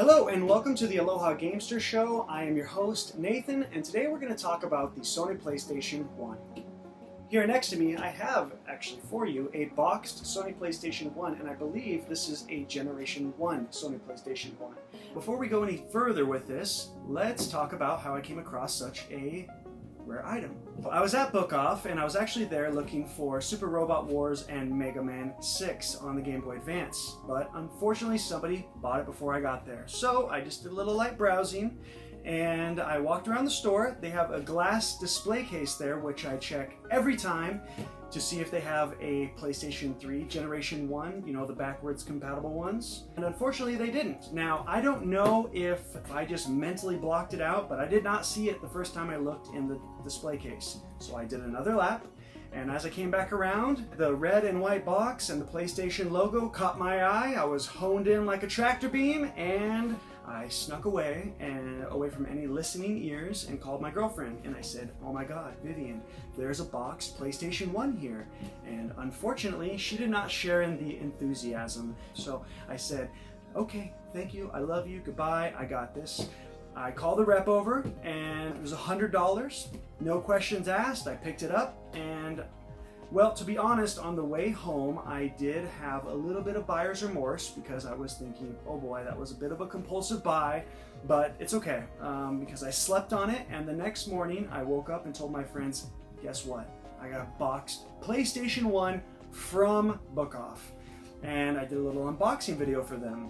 Hello and welcome to the Aloha Gamester Show. I am your host, Nathan, and today we're going to talk about the Sony Playstation 1. Here next to me, I have, actually for you, a boxed Sony Playstation 1, and I believe this is a Generation 1 Sony Playstation 1. Before we go any further with this, let's talk about how I came across such a rare item. I was at BOOKOFF, and I was actually there looking for Super Robot Wars and Mega Man 6 on the Game Boy Advance, but unfortunately somebody bought it before I got there. So I just did a little light browsing, and I walked around the store. They have a glass display case there, which I check every time to see if they have a PlayStation 3 Generation 1, you know, the backwards compatible ones. And unfortunately they didn't. Now, I don't know if I just mentally blocked it out, but I did not see it the first time I looked in the display case. So I did another lap, and as I came back around, the red and white box and the PlayStation logo caught my eye. I was honed in like a tractor beam, and I snuck away from any listening ears and called my girlfriend, and I said, "Oh my God, Vivian, there's a boxed PlayStation 1 here." And unfortunately, she did not share in the enthusiasm. So I said, "Okay, thank you, I love you, goodbye, I got this." I called the rep over, and it was $100, no questions asked. I picked it up, and well, to be honest, on the way home, I did have a little bit of buyer's remorse because I was thinking, oh boy, that was a bit of a compulsive buy, but it's okay because I slept on it, and the next morning I woke up and told my friends, guess what? I got a boxed PlayStation 1 from BOOKOFF, and I did a little unboxing video for them.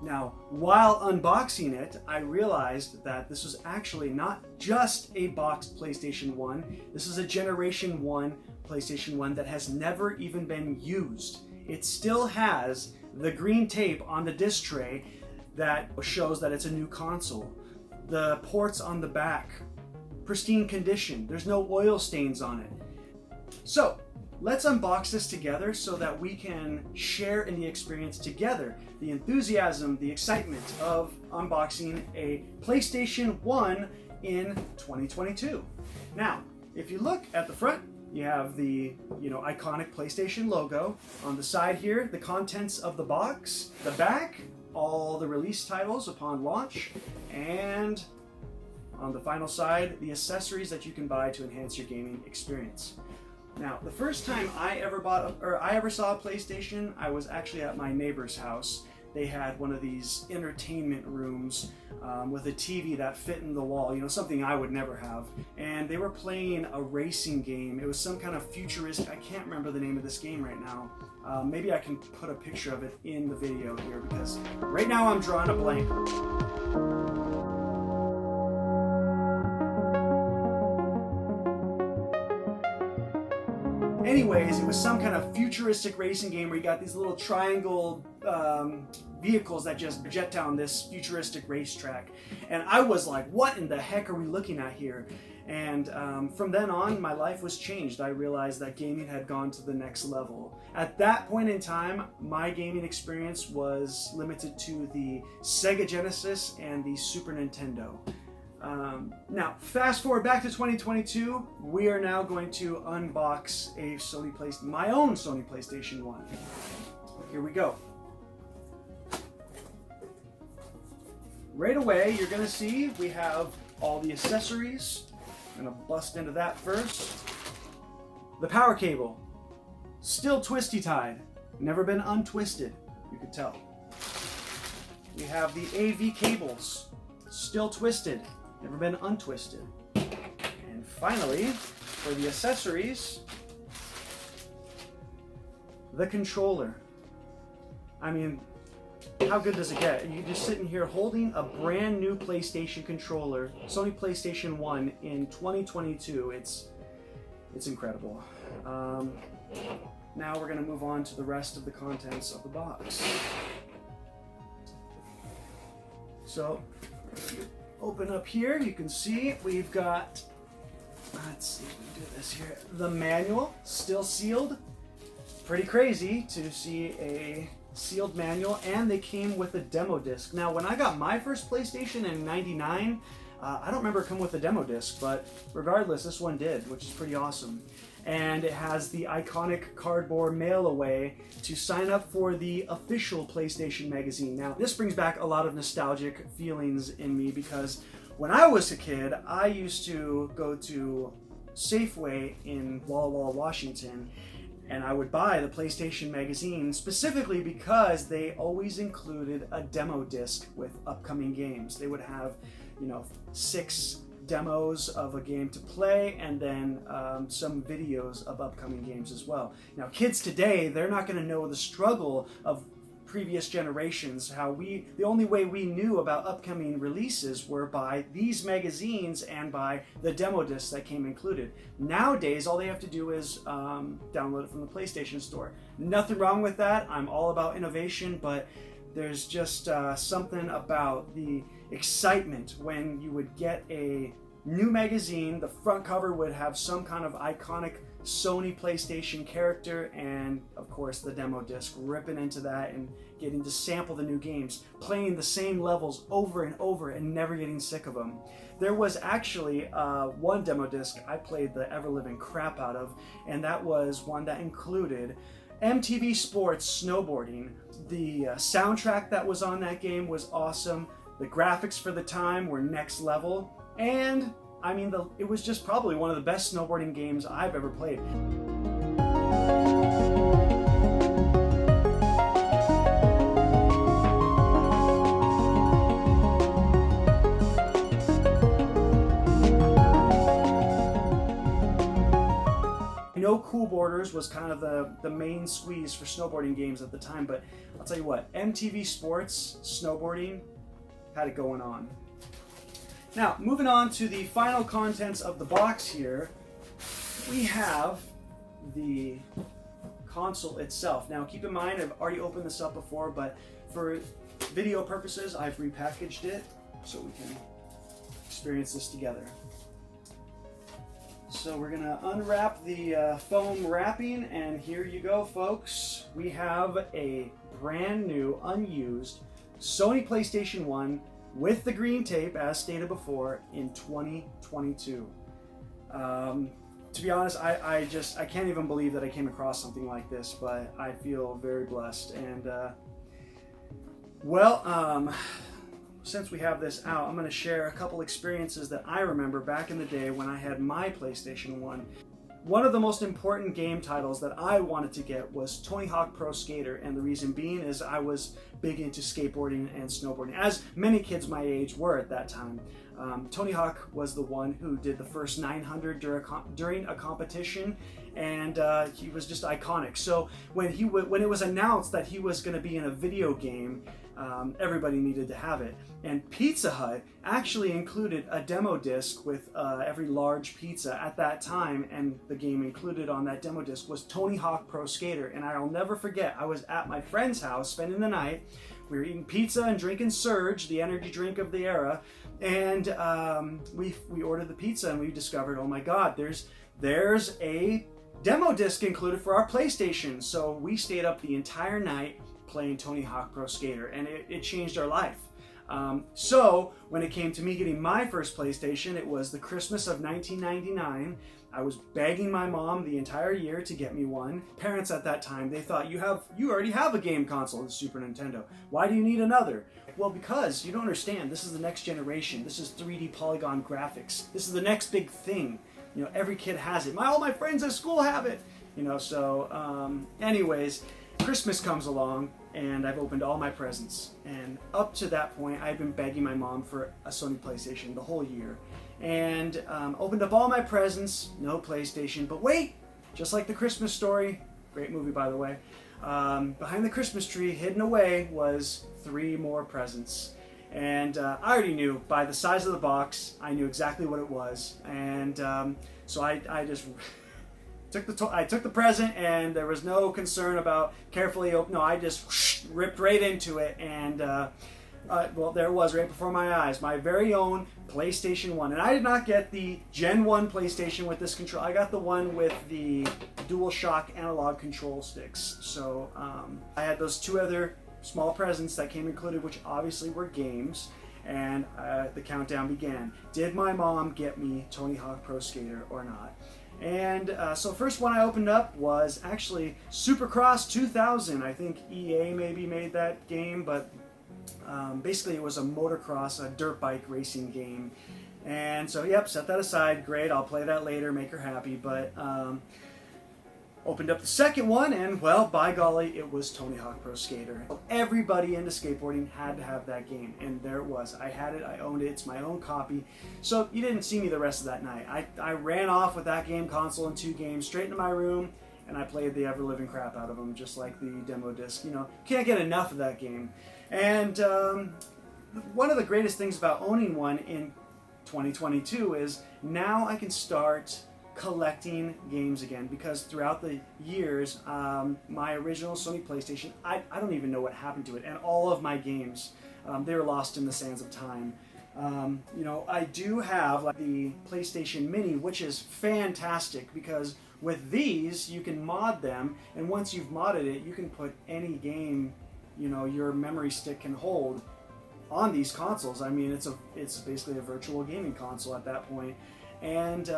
Now, while unboxing it, I realized that this was actually not just a boxed PlayStation 1, this is a Generation 1 PlayStation 1 that has never even been used. It still has the green tape on the disc tray that shows that it's a new console. The ports on the back, pristine condition. There's no oil stains on it. So, let's unbox this together so that we can share in the experience together. The enthusiasm, the excitement of unboxing a PlayStation 1 in 2022. Now, if you look at the front, you have the, iconic PlayStation logo. On the side here, the contents of the box. The back, all the release titles upon launch. And on the final side, the accessories that you can buy to enhance your gaming experience. Now, the first time I ever saw a PlayStation, I was actually at my neighbor's house. They had one of these entertainment rooms with a TV that fit in the wall, something I would never have. And they were playing a racing game. It was some kind of futuristic, I can't remember the name of this game right now. Maybe I can put a picture of it in the video here because right now I'm drawing a blank. Anyways, it was some kind of futuristic racing game where you got these little triangle vehicles that just jet down this futuristic racetrack. And I was like, what in the heck are we looking at here? And from then on, my life was changed. I realized that gaming had gone to the next level. At that point in time, my gaming experience was limited to the Sega Genesis and the Super Nintendo. Now, fast forward back to 2022, we are now going to unbox my own Sony PlayStation 1. Here we go. Right away, you're going to see we have all the accessories. I'm going to bust into that first. The power cable, still twisty tied, never been untwisted, you could tell. We have the AV cables, still twisted, never been untwisted. And finally, for the accessories, the controller. I mean, how good does it get? You're just sitting here holding a brand new PlayStation controller, Sony PlayStation 1 in 2022. It's incredible. Now we're going to move on to the rest of the contents of the box. So, open up here, you can see we've got, let's see if we can do this here, the manual, still sealed. Pretty crazy to see a sealed manual, and they came with a demo disc. Now, when I got my first PlayStation in '99, I don't remember it coming with a demo disc, but regardless, this one did, which is pretty awesome. and it has the iconic cardboard mail away to sign up for the official PlayStation magazine. Now, this brings back a lot of nostalgic feelings in me because when I was a kid, I used to go to Safeway in Walla Walla, Washington, and I would buy the PlayStation magazine specifically because they always included a demo disc with upcoming games. They would have, 6 demos of a game to play, and then some videos of upcoming games as well. Now, kids today, they're not going to know the struggle of previous generations. The only way we knew about upcoming releases were by these magazines and by the demo discs that came included. Nowadays, all they have to do is download it from the PlayStation Store. Nothing wrong with that. I'm all about innovation, but there's just something about the excitement when you would get a new magazine. The front cover would have some kind of iconic Sony PlayStation character, and of course the demo disc, ripping into that and getting to sample the new games, playing the same levels over and over and never getting sick of them. There was actually one demo disc I played the ever-living crap out of, and that was one that included MTV Sports Snowboarding. The soundtrack that was on that game was awesome. The graphics for the time were next level, and I mean, it was just probably one of the best snowboarding games I've ever played. I know Cool Borders was kind of the main squeeze for snowboarding games at the time, but I'll tell you what, MTV Sports Snowboarding had it going on. Now, moving on to the final contents of the box here, we have the console itself. Now, keep in mind, I've already opened this up before, but for video purposes, I've repackaged it so we can experience this together. So we're gonna unwrap the foam wrapping, and here you go, folks. We have a brand new, unused Sony PlayStation 1 with the green tape, as stated before, in 2022. To be honest, I can't even believe that I came across something like this, but I feel very blessed. And since we have this out, I'm going to share a couple experiences that I remember back in the day when I had my PlayStation 1. One of the most important game titles that I wanted to get was Tony Hawk Pro Skater, and the reason being is I was big into skateboarding and snowboarding, as many kids my age were at that time. Tony Hawk was the one who did the first 900 during a competition, and he was just iconic. So when it was announced that he was going to be in a video game, everybody needed to have it. And Pizza Hut actually included a demo disc with every large pizza at that time, and the game included on that demo disc was Tony Hawk Pro Skater. And I'll never forget, I was at my friend's house spending the night. We were eating pizza and drinking Surge, the energy drink of the era, and we ordered the pizza, and we discovered, oh my God, there's a demo disc included for our PlayStation. So we stayed up the entire night playing Tony Hawk Pro Skater, and it changed our life. So when it came to me getting my first PlayStation, it was the Christmas of 1999. I was begging my mom the entire year to get me one. Parents at that time, they thought, you already have a game console, the Super Nintendo. Why do you need another? Well, because you don't understand, this is the next generation. This is 3D polygon graphics. This is the next big thing. Every kid has it. All my friends at school have it. Anyways, Christmas comes along, and I've opened all my presents. And up to that point, I've been begging my mom for a Sony PlayStation the whole year. And opened up all my presents, no PlayStation. But wait, just like the Christmas Story, great movie by the way, behind the Christmas tree, hidden away, was 3 more presents. And I already knew, by the size of the box, I knew exactly what it was. And so I just took the present, and there was no concern about carefully open. No, I just ripped right into it, and well, there it was right before my eyes, my very own PlayStation 1. And I did not get the Gen 1 PlayStation with this control. I got the one with the DualShock analog control sticks. So I had those 2 other small presents that came included, which obviously were games. And the countdown began. Did my mom get me Tony Hawk Pro Skater or not? And so first one I opened up was actually Supercross 2000. I think EA maybe made that game, but basically it was a motocross, a dirt bike racing game. And so, yep, set that aside. Great, I'll play that later, make her happy. But opened up the second one, and well, by golly, it was Tony Hawk Pro Skater. Everybody into skateboarding had to have that game, and there it was. I had it, I owned it, it's my own copy. So you didn't see me the rest of that night. I ran off with that game console and 2 games straight into my room, and I played the ever-living crap out of them, just like the demo disc. You know, can't get enough of that game. And one of the greatest things about owning one in 2022 is now I can start collecting games again, because throughout the years, my original Sony PlayStation, I don't even know what happened to it, and all of my games, they were lost in the sands of time. You know, I do have like the PlayStation Mini, which is fantastic because with these you can mod them, and once you've modded it, you can put any game, you know, your memory stick can hold on these consoles. I mean, it's basically a virtual gaming console at that point. And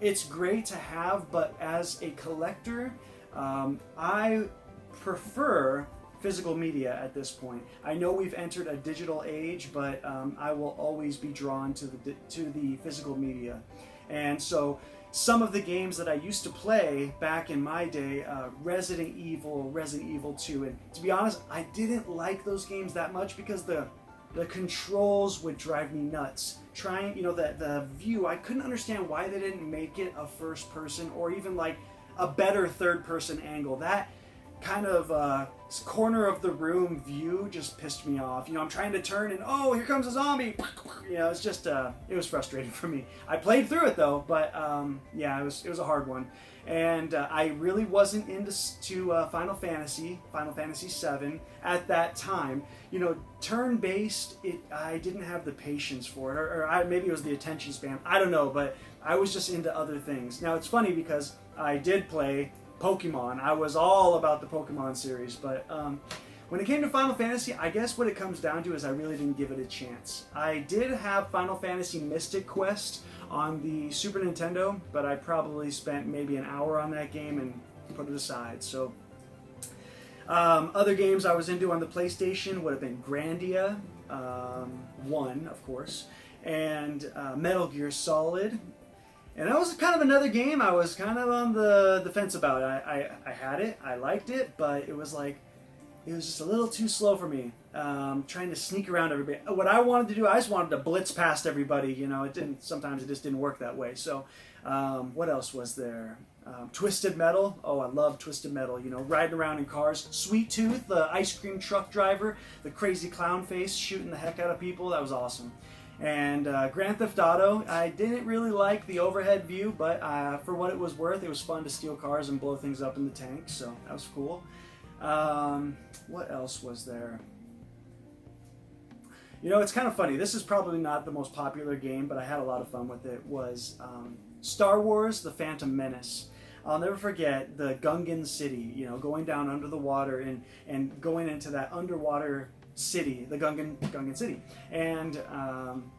it's great to have, but as a collector, I prefer physical media at this point. I know we've entered a digital age, but I will always be drawn to the physical media. And so some of the games that I used to play back in my day, Resident Evil 2, and to be honest, I didn't like those games that much because the controls would drive me nuts. Trying, you know, the view, I couldn't understand why they didn't make it a first person or even like a better third person angle. That kind of corner of the room view just pissed me off. You know, I'm trying to turn and oh, here comes a zombie. You know, it's just, it was frustrating for me. I played through it though, but yeah, it was a hard one. And I really wasn't into Final Fantasy VII at that time. You know, turn-based, I didn't have the patience for it, or maybe it was the attention span. I don't know, but I was just into other things. Now it's funny because I did play Pokemon. I was all about the Pokemon series, but when it came to Final Fantasy, I guess what it comes down to is I really didn't give it a chance. I did have Final Fantasy Mystic Quest on the Super Nintendo, but I probably spent maybe an hour on that game and put it aside. So other games I was into on the PlayStation would have been Grandia 1, of course, and Metal Gear Solid. And that was kind of another game I was kind of on the fence about. I had it, I liked it, but it was like, it was just a little too slow for me. Trying to sneak around everybody. What I wanted to do, I just wanted to blitz past everybody. You know, sometimes it just didn't work that way. So, what else was there? Twisted Metal. Oh, I love Twisted Metal. You know, riding around in cars. Sweet Tooth, the ice cream truck driver, the crazy clown face shooting the heck out of people. That was awesome. And Grand Theft Auto, I didn't really like the overhead view, but for what it was worth, it was fun to steal cars and blow things up in the tank, so that was cool. What else was there? You know, it's kind of funny. This is probably not the most popular game, but I had a lot of fun with it. Was Star Wars: The Phantom Menace. I'll never forget the Gungan city, you know, going down under the water and going into that underwater city, the Gungan city, and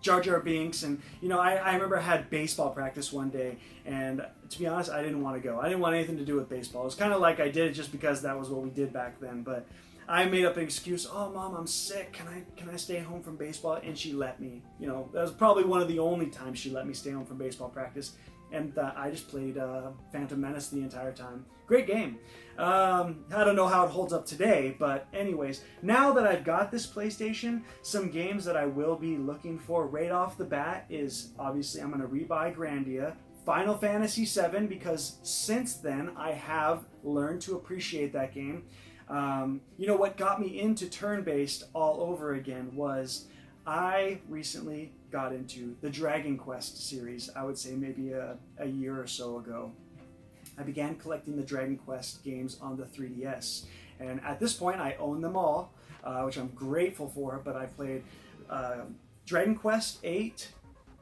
Jar Jar Binks, and you know, I remember I had baseball practice one day, and to be honest, I didn't want to go. I didn't want anything to do with baseball. It was kind of like I did it just because that was what we did back then, but I made up an excuse. Oh, Mom, I'm sick. Can I stay home from baseball? And she let me. You know, that was probably one of the only times she let me stay home from baseball practice. And I just played Phantom Menace the entire time. Great game. I don't know how it holds up today, but anyways, now that I've got this PlayStation, some games that I will be looking for right off the bat is, obviously, I'm going to rebuy Grandia, Final Fantasy VII, because since then I have learned to appreciate that game. You know, what got me into turn-based all over again was I recently got into the Dragon Quest series, I would say maybe a year or so ago. I began collecting the Dragon Quest games on the 3DS, and at this point I own them all, which I'm grateful for, but I played Dragon Quest 8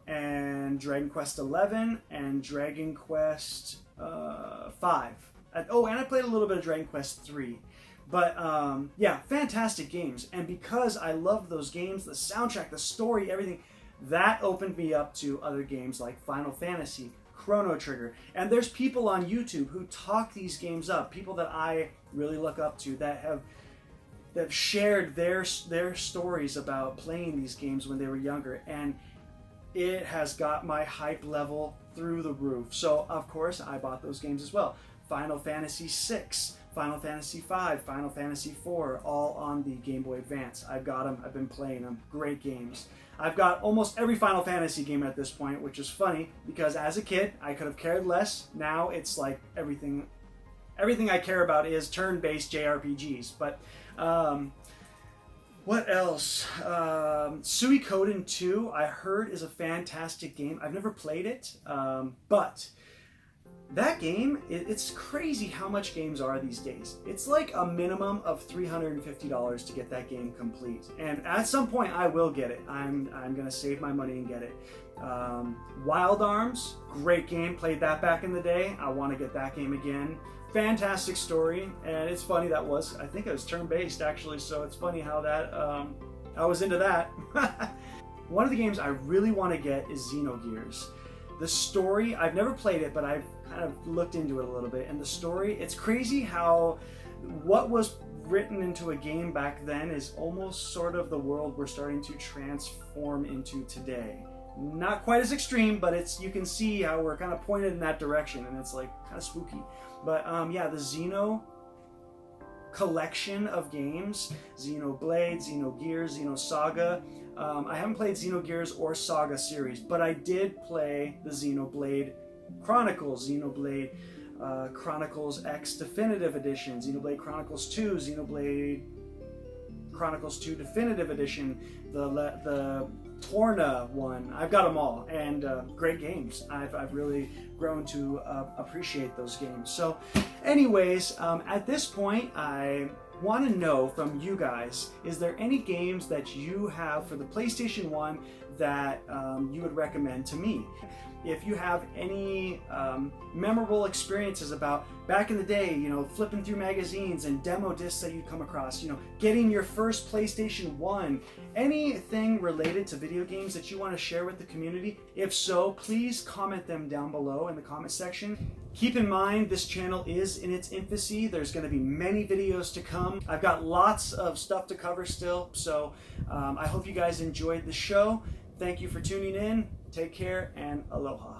and Dragon Quest 11 and Dragon Quest 5. Oh, and I played a little bit of Dragon Quest 3. But yeah, fantastic games. And because I loved those games, the soundtrack, the story, everything, that opened me up to other games like Final Fantasy, Chrono Trigger. And there's people on YouTube who talk these games up, people that I really look up to that have shared their stories about playing these games when they were younger, and it has got my hype level through the roof. So of course I bought those games as well. Final Fantasy VI, Final Fantasy V, Final Fantasy IV, all on the Game Boy Advance. I've got them, I've been playing them, great games. I've got almost every Final Fantasy game at this point, which is funny because as a kid I could have cared less. Now it's like everything I care about is turn-based JRPGs. But what else? Suikoden 2, I heard, is a fantastic game. I've never played it, but that game, it's crazy how much games are these days. It's like a minimum of $350 to get that game complete. And at some point I will get it. I'm going to save my money and get it. Wild Arms, great game. Played that back in the day. I want to get that game again. Fantastic story, and it's funny I think it was turn-based actually, so it's funny how that, I was into that. One of the games I really want to get is Xenogears. The story, I've never played it, but I've kind of looked into it a little bit, and the story, it's crazy how what was written into a game back then is almost sort of the world we're starting to transform into today. Not quite as extreme, but you can see how we're kind of pointed in that direction, and it's like kind of spooky. But yeah, the Xeno collection of games, Xenoblade, Xenogears, Xenosaga. I haven't played Xenogears or Saga series, but I did play the Xenoblade Chronicles, Xenoblade Chronicles X Definitive Edition, Xenoblade Chronicles 2, Xenoblade Chronicles 2 Definitive Edition, the Torna one. I've got them all, and great games. I've really grown to appreciate those games. So anyways, at this point I want to know from you guys, is there any games that you have for the PlayStation 1 that you would recommend to me? If you have any memorable experiences about back in the day, flipping through magazines and demo discs that you'd come across, getting your first PlayStation 1, anything related to video games that you want to share with the community, if so, please comment them down below in the comment section. Keep in mind, this channel is in its infancy. There's going to be many videos to come. I've got lots of stuff to cover still, so I hope you guys enjoyed the show. Thank you for tuning in. Take care and aloha.